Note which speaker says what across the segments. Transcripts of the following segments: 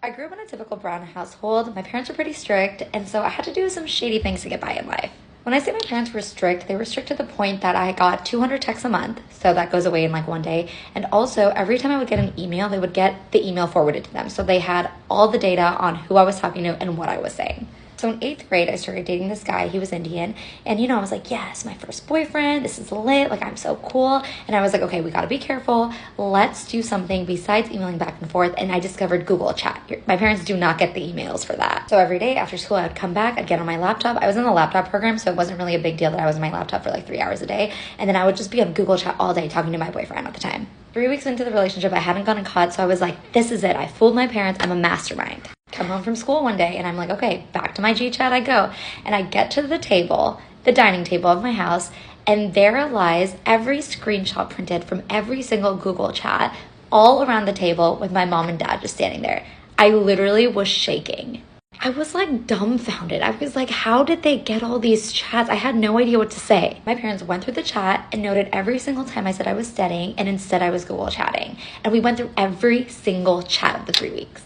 Speaker 1: I grew up in a typical brown household. My parents were pretty strict, and so I had to do some shady things to get by in life. When I say my parents were strict, they were strict to the point that I got 200 texts a month, so that goes away in like one day. And also, every time I would get an email, they would get the email forwarded to them. So they had all the data on who I was talking to and what I was saying. So in eighth grade, I started dating this guy. He was Indian. And, I was like, yes, my first boyfriend. This is lit. Like, I'm so cool. And I was like, okay, we got to be careful. Let's do something besides emailing back and forth. And I discovered Google Chat. My parents do not get the emails for that. So every day after school, I would come back. I'd get on my laptop. I was in the laptop program, so it wasn't really a big deal that I was on my laptop for like 3 hours a day. And then I would just be on Google Chat all day talking to my boyfriend at the time. 3 weeks into the relationship, I hadn't gotten caught. So I was like, this is it. I fooled my parents. I'm a mastermind. Come home from school one day and I'm like, okay, back to my G chat I go. And I get to the table, the dining table of my house, and there lies every screenshot printed from every single Google chat all around the table with my mom and dad just standing there. I literally was shaking. I was like dumbfounded. I was like, how did they get all these chats? I had no idea what to say. My parents went through the chat and noted every single time I said I was studying and instead I was Google chatting. And we went through every single chat of the 3 weeks.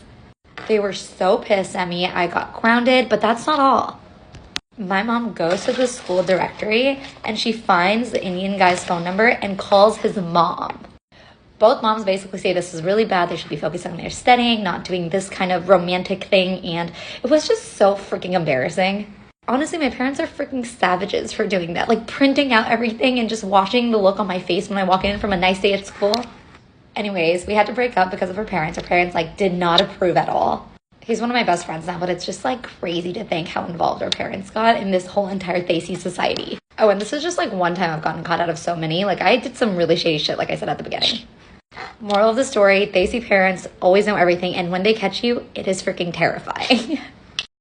Speaker 1: They were so pissed at me. I got grounded, but that's not all. My mom goes to the school directory and she finds the Indian guy's phone number and calls his mom. Both moms basically say this is really bad. They should be focusing on their studying, not doing this kind of romantic thing. And it was just so freaking embarrassing. Honestly, my parents are freaking savages for doing that. Like printing out everything and just watching the look on my face when I walk in from a nice day at school. Anyways, we had to break up because of her parents. Her parents did not approve at all. He's one of my best friends now, but it's just crazy to think how involved our parents got in this whole entire desi society. Oh, and this is just one time I've gotten caught out of so many. I did some really shady shit, like I said at the beginning. Moral of the story, desi parents always know everything, and when they catch you, it is freaking terrifying.